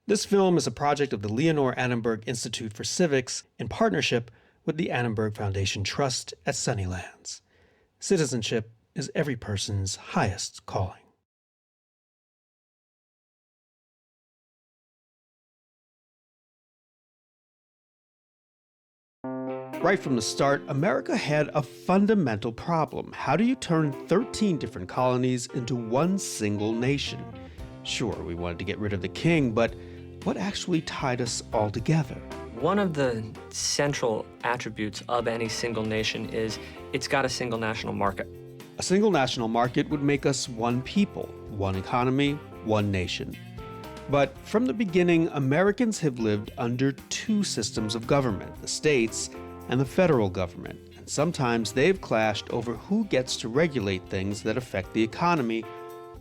This film is a project of the Leonore Annenberg Institute for Civics in partnership with the Annenberg Foundation Trust at Sunnylands. Citizenship is every person's highest calling. Right from the start, America had a fundamental problem. How do you turn 13 different colonies into one single nation? Sure, we wanted to get rid of the king, but what actually tied us all together? One of the central attributes of any single nation is it's got a single national market. A single national market would make us one people, one economy, one nation. But from the beginning, Americans have lived under two systems of government, the states and the federal government, and sometimes they've clashed over who gets to regulate things that affect the economy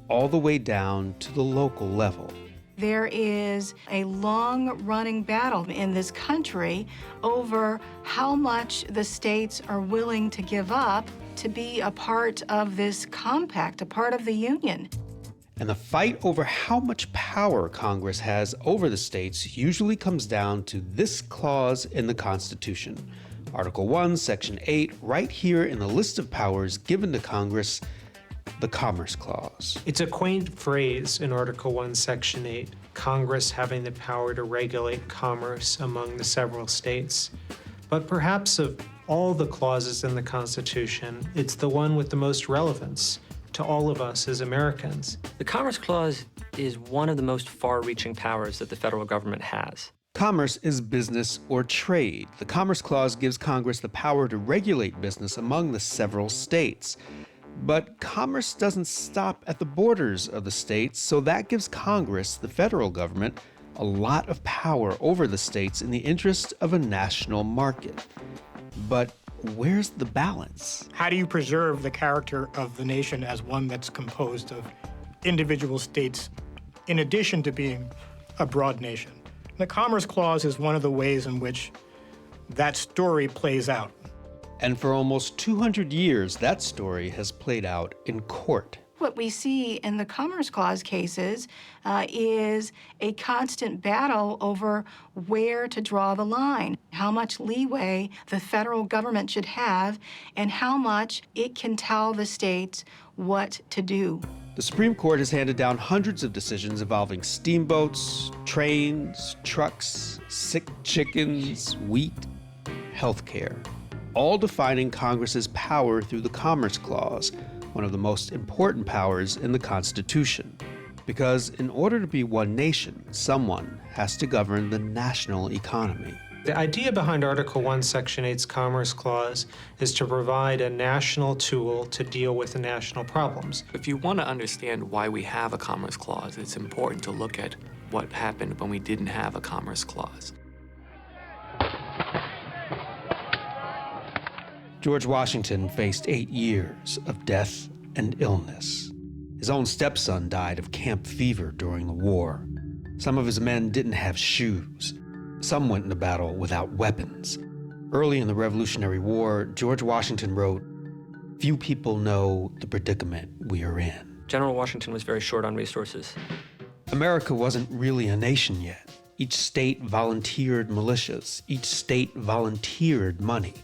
all the way down to the local level. There is a long-running battle in this country over how much the states are willing to give up to be a part of this compact, a part of the Union. And the fight over how much power Congress has over the states usually comes down to this clause in the Constitution. Article 1, Section 8, right here in the list of powers given to Congress, the Commerce Clause. It's a quaint phrase in Article 1, Section 8, Congress having the power to regulate commerce among the several states. But perhaps of all the clauses in the Constitution, it's the one with the most relevance to all of us as Americans. The Commerce Clause is one of the most far-reaching powers that the federal government has. Commerce is business or trade. The Commerce Clause gives Congress the power to regulate business among the several states. But commerce doesn't stop at the borders of the states, so that gives Congress, the federal government, a lot of power over the states in the interest of a national market. But where's the balance? How do you preserve the character of the nation as one that's composed of individual states in addition to being a broad nation? The Commerce Clause is one of the ways in which that story plays out. And for almost 200 years, that story has played out in court. What we see in the Commerce Clause cases is a constant battle over where to draw the line, how much leeway the federal government should have, and how much it can tell the states what to do. The Supreme Court has handed down hundreds of decisions involving steamboats, trains, trucks, sick chickens, wheat, healthcare, all defining Congress's power through the Commerce Clause, one of the most important powers in the Constitution. Because in order to be one nation, someone has to govern the national economy. The idea behind Article 1, Section 8's Commerce Clause is to provide a national tool to deal with the national problems. If you want to understand why we have a Commerce Clause, it's important to look at what happened when we didn't have a Commerce Clause. George Washington faced 8 years of death and illness. His own stepson died of camp fever during the war. Some of his men didn't have shoes. Some went into battle without weapons. Early in the Revolutionary War, George Washington wrote, "Few people know the predicament we are in." General Washington was very short on resources. America wasn't really a nation yet. Each state volunteered militias. Each state volunteered money.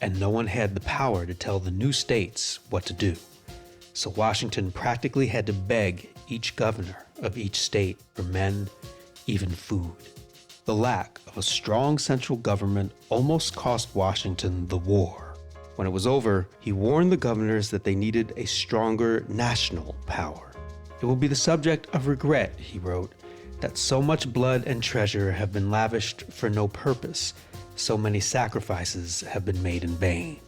And no one had the power to tell the new states what to do. So Washington practically had to beg each governor of each state for men, even food. The lack of a strong central government almost cost Washington the war. When it was over, he warned the governors that they needed a stronger national power. "It will be the subject of regret," he wrote, "that so much blood and treasure have been lavished for no purpose. So many sacrifices have been made in vain."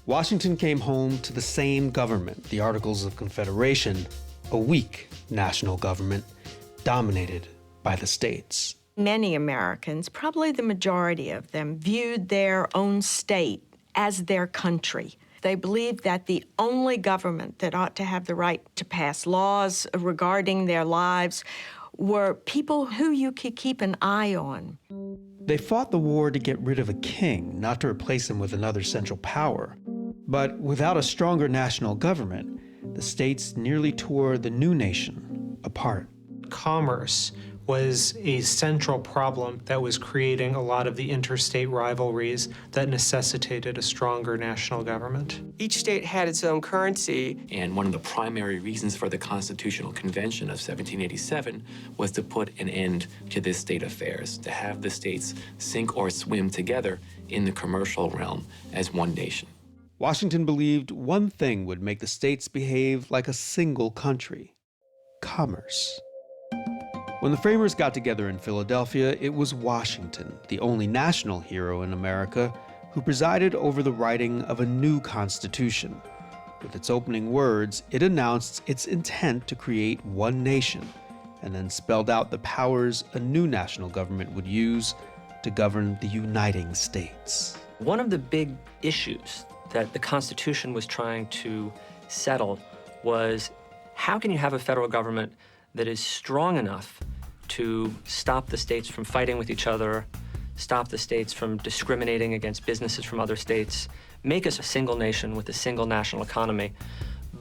Washington came home to the same government, the Articles of Confederation, a weak national government dominated by the states. Many Americans, probably the majority of them, viewed their own state as their country. They believed that the only government that ought to have the right to pass laws regarding their lives were people who you could keep an eye on. They fought the war to get rid of a king, not to replace him with another central power. But without a stronger national government, the states nearly tore the new nation apart. Commerce was a central problem that was creating a lot of the interstate rivalries that necessitated a stronger national government. Each state had its own currency. And one of the primary reasons for the Constitutional Convention of 1787 was to put an end to this state affairs, to have the states sink or swim together in the commercial realm as one nation. Washington believed one thing would make the states behave like a single country: commerce. When the framers got together in Philadelphia, it was Washington, the only national hero in America, who presided over the writing of a new Constitution. With its opening words, it announced its intent to create one nation, and then spelled out the powers a new national government would use to govern the Uniting States. One of the big issues that the Constitution was trying to settle was, how can you have a federal government that is strong enough to stop the states from fighting with each other, stop the states from discriminating against businesses from other states, make us a single nation with a single national economy,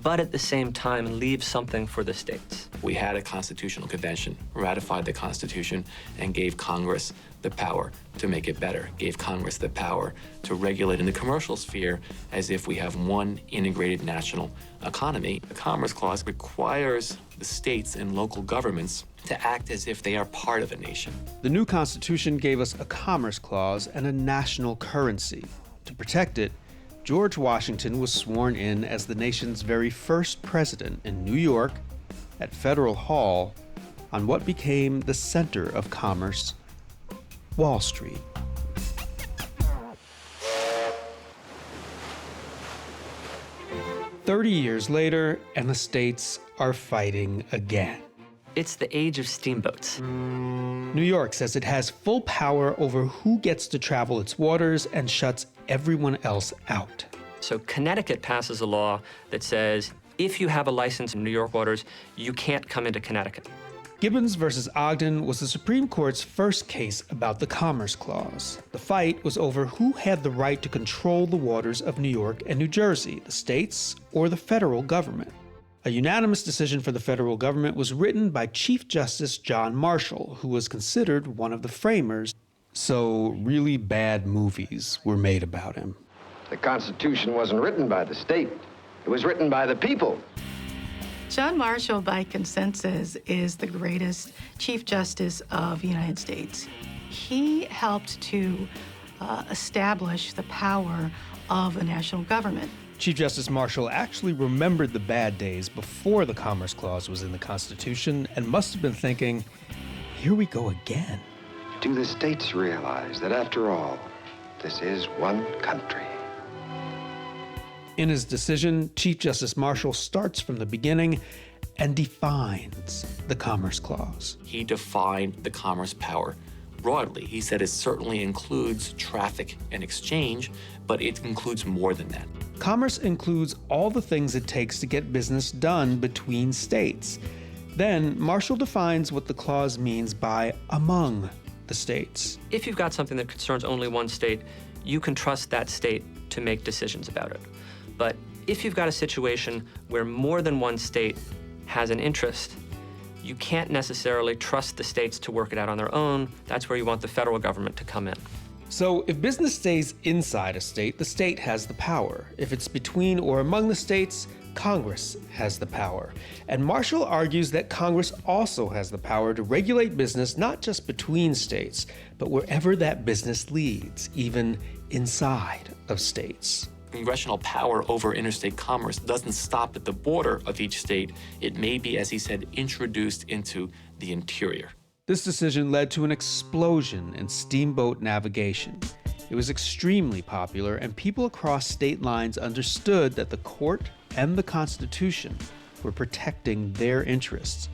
but at the same time leave something for the states? We had a constitutional convention, ratified the Constitution, and gave Congress the power to make it better, gave Congress the power to regulate in the commercial sphere as if we have one integrated national economy. The Commerce Clause requires the states and local governments to act as if they are part of a nation. The new Constitution gave us a Commerce Clause and a national currency. To protect it, George Washington was sworn in as the nation's very first president in New York at Federal Hall on what became the center of commerce, Wall Street. "30 years later, and the states are fighting again. It's the age of steamboats. New York says it has full power over who gets to travel its waters and shuts everyone else out. So Connecticut passes a law that says, if you have a license in New York waters, you can't come into Connecticut. Gibbons versus Ogden was the Supreme Court's first case about the Commerce Clause. The fight was over who had the right to control the waters of New York and New Jersey, the states or the federal government. A unanimous decision for the federal government was written by Chief Justice John Marshall, who was considered one of the framers, so really bad movies were made about him. The Constitution wasn't written by the state. It was written by the people. John Marshall, by consensus, is the greatest Chief Justice of the United States. He helped to establish the power of a national government. Chief Justice Marshall actually remembered the bad days before the Commerce Clause was in the Constitution and must have been thinking, here we go again. Do the states realize that, after all, this is one country? In his decision, Chief Justice Marshall starts from the beginning and defines the Commerce Clause. He defined the commerce power broadly. He said it certainly includes traffic and exchange, but it includes more than that. Commerce includes all the things it takes to get business done between states. Then, Marshall defines what the clause means by among the states. If you've got something that concerns only one state, you can trust that state to make decisions about it. But if you've got a situation where more than one state has an interest, you can't necessarily trust the states to work it out on their own. That's where you want the federal government to come in. So if business stays inside a state, the state has the power. If it's between or among the states, Congress has the power. And Marshall argues that Congress also has the power to regulate business not just between states, but wherever that business leads, even inside of states. Congressional power over interstate commerce doesn't stop at the border of each state. It may be, as he said, introduced into the interior. This decision led to an explosion in steamboat navigation. It was extremely popular, and people across state lines understood that the court and the Constitution were protecting their interests.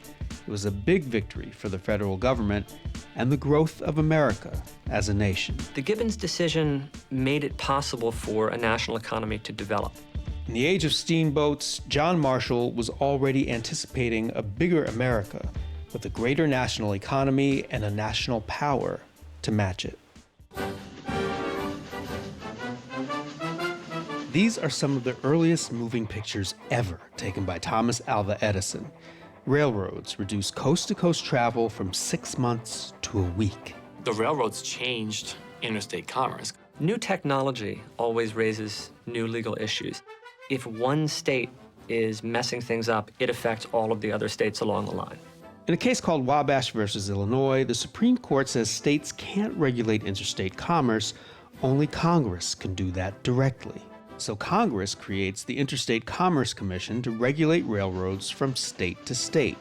It was a big victory for the federal government and the growth of America as a nation. The Gibbons decision made it possible for a national economy to develop. In the age of steamboats, John Marshall was already anticipating a bigger America with a greater national economy and a national power to match it. These are some of the earliest moving pictures ever taken by Thomas Alva Edison. Railroads reduced coast-to-coast travel from 6 months to a week. The railroads changed interstate commerce. New technology always raises new legal issues. If one state is messing things up, it affects all of the other states along the line. In a case called Wabash versus Illinois, the Supreme Court says states can't regulate interstate commerce, only Congress can do that directly. So Congress creates the Interstate Commerce Commission to regulate railroads from state to state.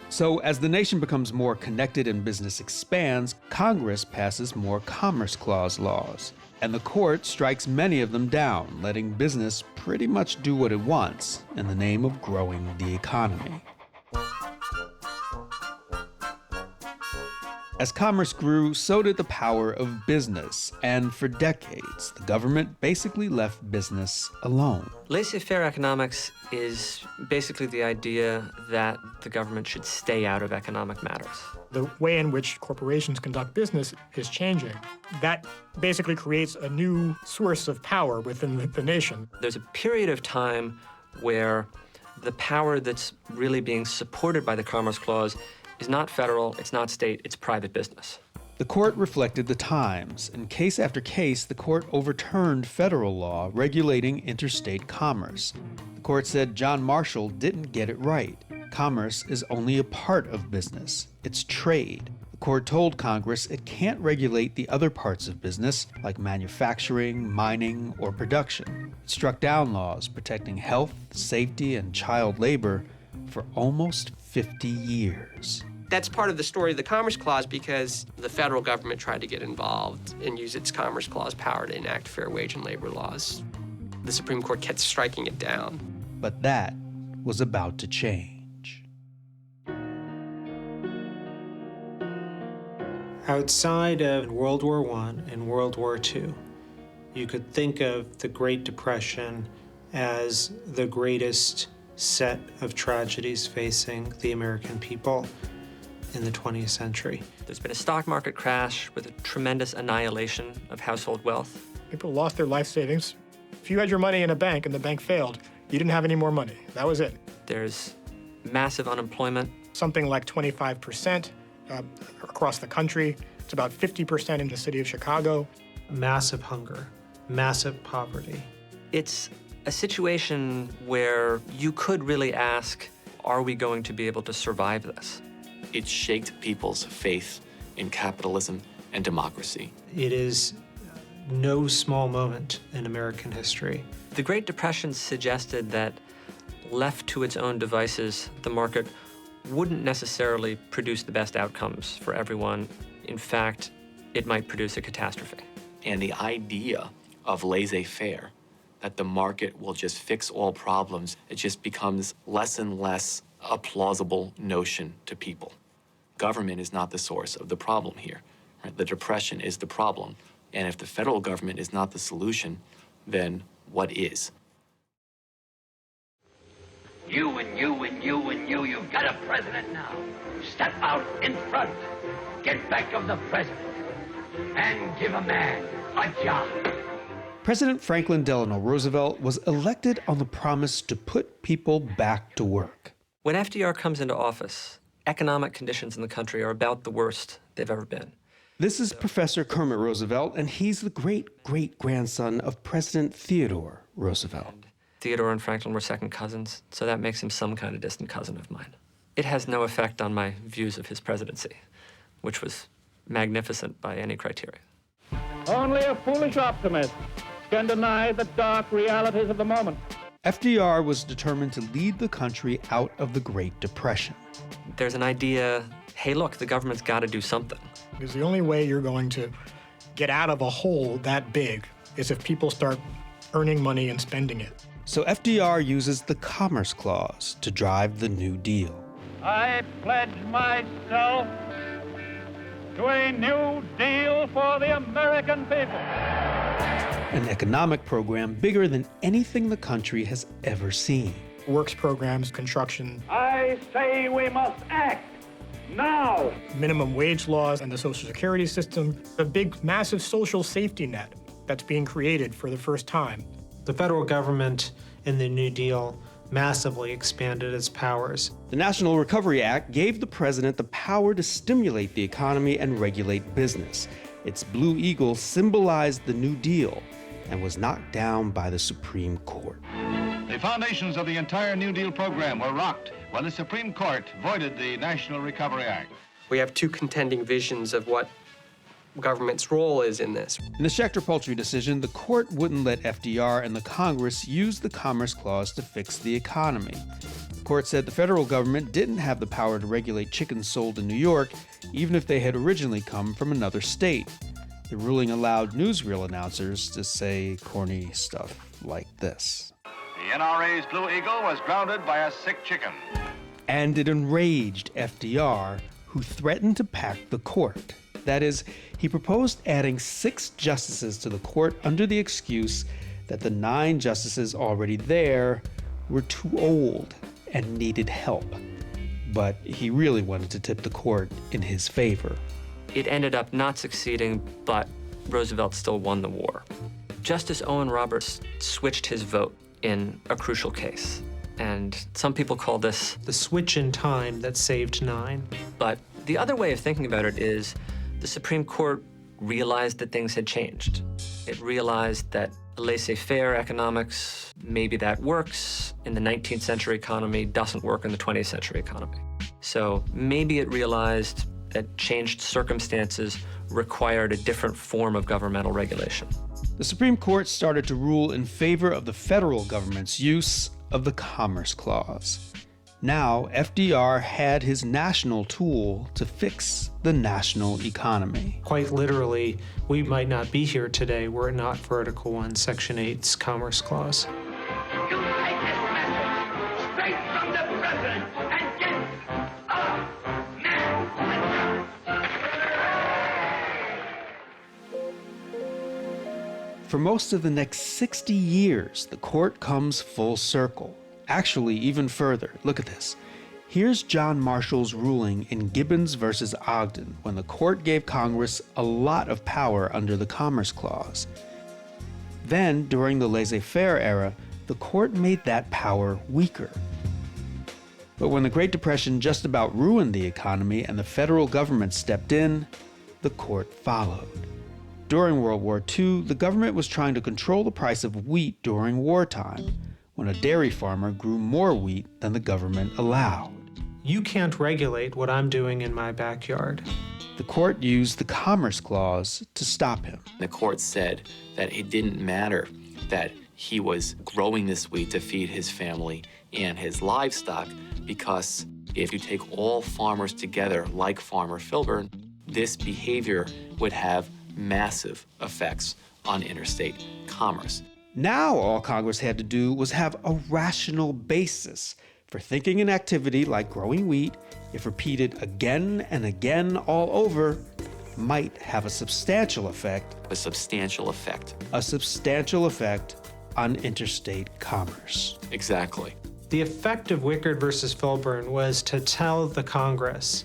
So as the nation becomes more connected and business expands, Congress passes more Commerce Clause laws. And the court strikes many of them down, letting business pretty much do what it wants in the name of growing the economy. As commerce grew, so did the power of business, and for decades, the government basically left business alone. Laissez-faire economics is basically the idea that the government should stay out of economic matters. The way in which corporations conduct business is changing. That basically creates a new source of power within the nation. There's a period of time where the power that's really being supported by the Commerce Clause is not federal, it's not state, it's private business. The court reflected the times, and case after case, the court overturned federal law regulating interstate commerce. The court said John Marshall didn't get it right. Commerce is only a part of business. It's trade. The court told Congress it can't regulate the other parts of business, like manufacturing, mining, or production. It struck down laws protecting health, safety, and child labor for almost 50 years. That's part of the story of the Commerce Clause because the federal government tried to get involved and use its Commerce Clause power to enact fair wage and labor laws. The Supreme Court kept striking it down. But that was about to change. Outside of World War I and World War II, you could think of the Great Depression as the greatest set of tragedies facing the American people in the 20th century. There's been a stock market crash with a tremendous annihilation of household wealth. People lost their life savings. If you had your money in a bank and the bank failed, you didn't have any more money. That was it. There's massive unemployment. Something like 25% across the country. It's about 50% in the city of Chicago. Massive hunger, massive poverty. It's a situation where you could really ask, are we going to be able to survive this? It shaked people's faith in capitalism and democracy. It is no small moment in American history. The Great Depression suggested that left to its own devices, the market wouldn't necessarily produce the best outcomes for everyone. In fact, it might produce a catastrophe. And the idea of laissez-faire, that the market will just fix all problems, it just becomes less and less a plausible notion to people. Government is not the source of the problem here. Right? The Depression is the problem. And if the federal government is not the solution, then what is? You and you and you and you've got a president now. Step out in front. Get back of the president. And give a man a job. President Franklin Delano Roosevelt was elected on the promise to put people back to work. When FDR comes into office, economic conditions in the country are about the worst they've ever been. This is Professor Kermit Roosevelt, and he's the great-great-grandson of President Theodore Roosevelt. Theodore and Franklin were second cousins, so that makes him some kind of distant cousin of mine. It has no effect on my views of his presidency, which was magnificent by any criteria. Only a foolish optimist can deny the dark realities of the moment. FDR was determined to lead the country out of the Great Depression. There's an idea, hey, look, the government's got to do something. Because the only way you're going to get out of a hole that big is if people start earning money and spending it. So FDR uses the Commerce Clause to drive the New Deal. I pledge myself to a new deal for the American people. An economic program bigger than anything the country has ever seen. Works programs, construction. I say we must act now. Minimum wage laws and the Social Security system. A big, massive social safety net that's being created for the first time. The federal government in the New Deal massively expanded its powers. The National Recovery Act gave the president the power to stimulate the economy and regulate business. Its Blue Eagle symbolized the New Deal and was knocked down by the Supreme Court. The foundations of the entire New Deal program were rocked when the Supreme Court voided the National Recovery Act. We have two contending visions of what government's role is in this. In the Schechter-Poultry decision, the court wouldn't let FDR and the Congress use the Commerce Clause to fix the economy. The court said the federal government didn't have the power to regulate chickens sold in New York, even if they had originally come from another state. The ruling allowed newsreel announcers to say corny stuff like this. The NRA's Blue Eagle was grounded by a sick chicken. And it enraged FDR, who threatened to pack the court. That is, he proposed adding 6 justices to the court under the excuse that the 9 justices already there were too old and needed help. But he really wanted to tip the court in his favor. It ended up not succeeding, but Roosevelt still won the war. Justice Owen Roberts switched his vote in a crucial case. And some people call this The switch in time that saved 9. But the other way of thinking about it is the Supreme Court realized that things had changed. It realized that laissez-faire economics, maybe that works in the 19th century economy, doesn't work in the 20th century economy. So maybe it realized that changed circumstances required a different form of governmental regulation. The Supreme Court started to rule in favor of the federal government's use of the Commerce Clause. Now, FDR had his national tool to fix the national economy. Quite literally, we might not be here today were it not for Article 1, Section 8's Commerce Clause. You take this message straight from the president and get a man. For most of the next 60 years, the court comes full circle. Actually, even further. Look at this. Here's John Marshall's ruling in Gibbons versus Ogden, when the court gave Congress a lot of power under the Commerce Clause. Then, during the laissez-faire era, the court made that power weaker. But when the Great Depression just about ruined the economy and the federal government stepped in, the court followed. During World War II, the government was trying to control the price of wheat during wartime, when a dairy farmer grew more wheat than the government allowed. You can't regulate what I'm doing in my backyard. The court used the Commerce Clause to stop him. The court said that it didn't matter that he was growing this wheat to feed his family and his livestock, because if you take all farmers together, like Farmer Filburn, this behavior would have massive effects on interstate commerce. Now all Congress had to do was have a rational basis for thinking an activity like growing wheat, if repeated again and again all over, might have a substantial effect. A substantial effect. A substantial effect on interstate commerce. Exactly. The effect of Wickard versus Filburn was to tell the Congress,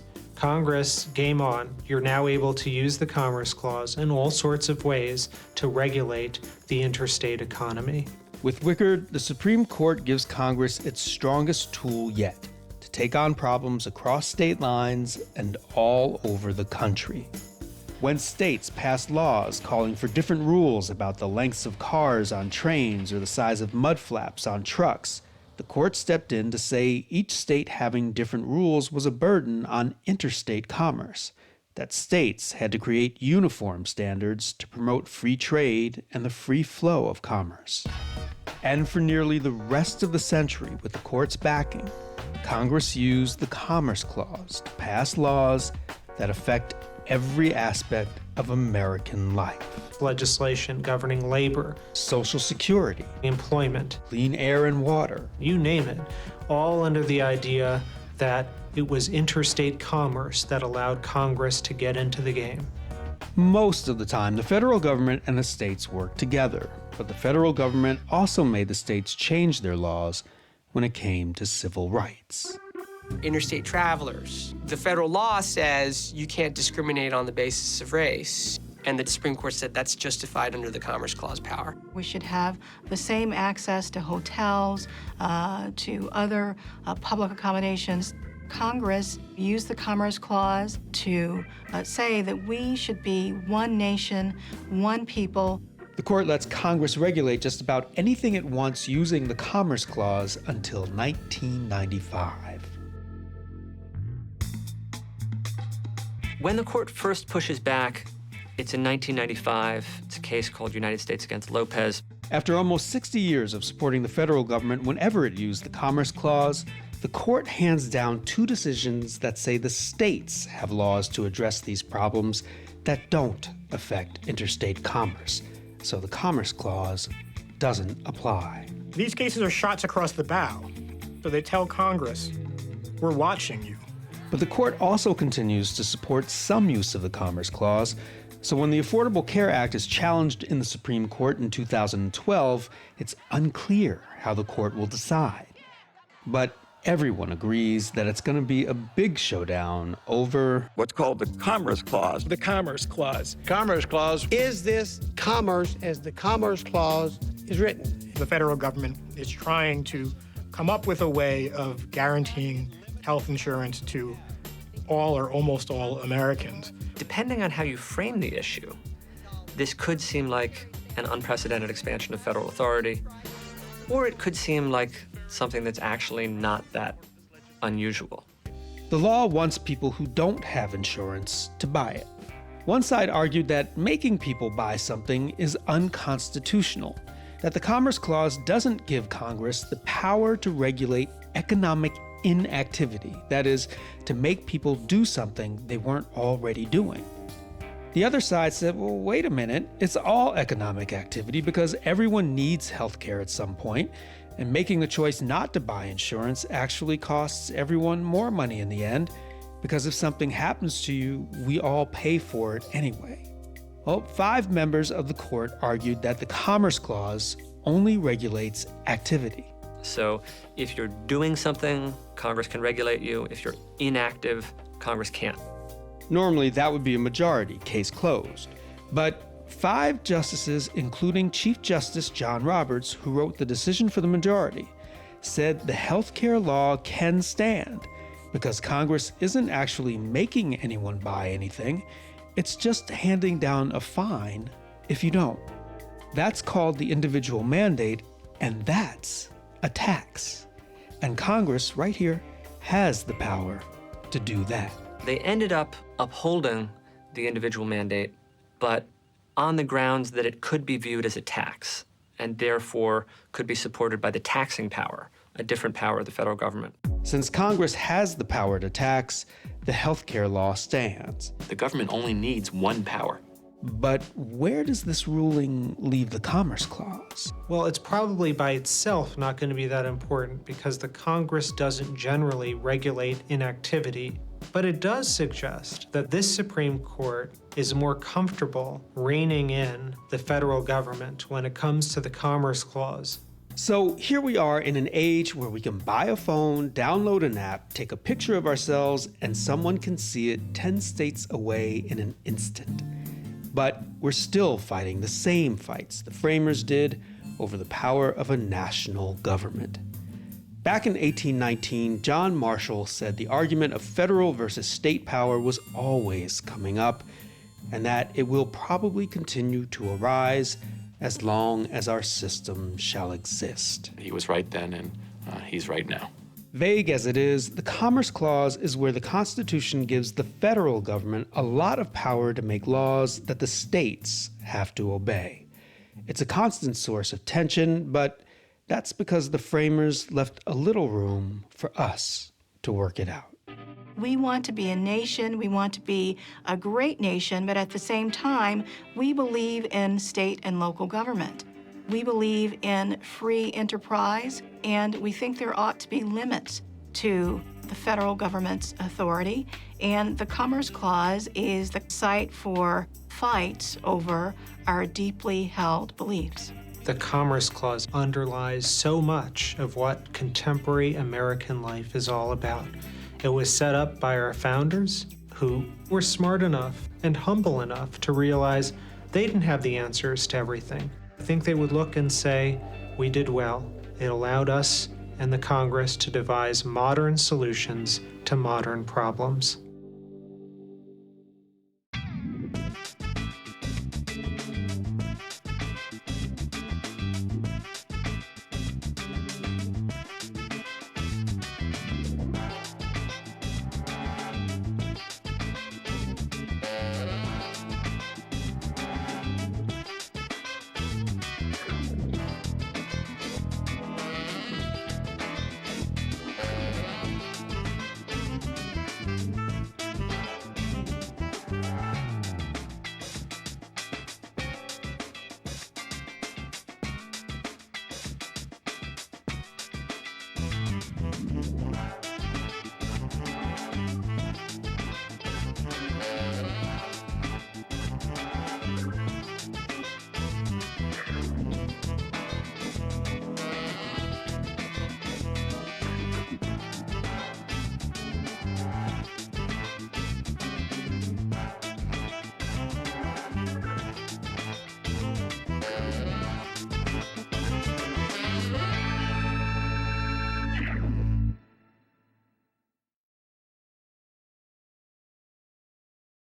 game on, you're now able to use the Commerce Clause in all sorts of ways to regulate the interstate economy. With Wickard, the Supreme Court gives Congress its strongest tool yet, to take on problems across state lines and all over the country. When states pass laws calling for different rules about the lengths of cars on trains or the size of mud flaps on trucks, the court stepped in to say each state having different rules was a burden on interstate commerce, that states had to create uniform standards to promote free trade and the free flow of commerce. And for nearly the rest of the century, with the court's backing, Congress used the Commerce Clause to pass laws that affect every aspect of American life. Legislation governing labor, Social Security, employment, clean air and water, you name it, all under the idea that it was interstate commerce that allowed Congress to get into the game. Most of the time, the federal government and the states worked together, but the federal government also made the states change their laws when it came to civil rights. Interstate travelers. The federal law says you can't discriminate on the basis of race. And the Supreme Court said that's justified under the Commerce Clause power. We should have the same access to hotels, to other public accommodations. Congress used the Commerce Clause to say that we should be one nation, one people. The court lets Congress regulate just about anything it wants using the Commerce Clause until 1995. When the court first pushes back, it's in 1995. It's a case called United States against Lopez. After almost 60 years of supporting the federal government whenever it used the Commerce Clause, the court hands down two decisions that say the states have laws to address these problems that don't affect interstate commerce. So the Commerce Clause doesn't apply. These cases are shots across the bow. So they tell Congress, we're watching you. But the court also continues to support some use of the Commerce Clause. So when the Affordable Care Act is challenged in the Supreme Court in 2012, it's unclear how the court will decide. But everyone agrees that it's going to be a big showdown over what's called the Commerce Clause. The Commerce Clause. Commerce Clause. Is this commerce as the Commerce Clause is written? The federal government is trying to come up with a way of guaranteeing health insurance to all or almost all Americans. Depending on how you frame the issue, this could seem like an unprecedented expansion of federal authority, or it could seem like something that's actually not that unusual. The law wants people who don't have insurance to buy it. One side argued that making people buy something is unconstitutional, that the Commerce Clause doesn't give Congress the power to regulate economic inactivity, that is, to make people do something they weren't already doing. The other side said, well, wait a minute, it's all economic activity because everyone needs healthcare at some point, and making the choice not to buy insurance actually costs everyone more money in the end, because if something happens to you, we all pay for it anyway. Well, 5 members of the court argued that the Commerce Clause only regulates activity. So if you're doing something, Congress can regulate you. If you're inactive, Congress can't. Normally, that would be a majority, case closed. But 5 justices, including Chief Justice John Roberts, who wrote the decision for the majority, said the healthcare law can stand because Congress isn't actually making anyone buy anything. It's just handing down a fine if you don't. That's called the individual mandate, and that's a tax. And Congress, right here, has the power to do that. They ended up upholding the individual mandate, but on the grounds that it could be viewed as a tax, and therefore could be supported by the taxing power, a different power of the federal government. Since Congress has the power to tax, the healthcare law stands. The government only needs one power. But where does this ruling leave the Commerce Clause? Well, it's probably by itself not going to be that important because the Congress doesn't generally regulate inactivity, but it does suggest that this Supreme Court is more comfortable reining in the federal government when it comes to the Commerce Clause. So here we are in an age where we can buy a phone, download an app, take a picture of ourselves, and someone can see it 10 states away in an instant. But we're still fighting the same fights the framers did over the power of a national government. Back in 1819, John Marshall said the argument of federal versus state power was always coming up, and that it will probably continue to arise as long as our system shall exist. He was right then, and he's right now. Vague as it is, the Commerce Clause is where the Constitution gives the federal government a lot of power to make laws that the states have to obey. It's a constant source of tension, but that's because the framers left a little room for us to work it out. We want to be a nation, we want to be a great nation, but at the same time, we believe in state and local government. We believe in free enterprise, and we think there ought to be limits to the federal government's authority. And the Commerce Clause is the site for fights over our deeply held beliefs. The Commerce Clause underlies so much of what contemporary American life is all about. It was set up by our founders, who were smart enough and humble enough to realize they didn't have the answers to everything. I think they would look and say, we did well. It allowed us and the Congress to devise modern solutions to modern problems.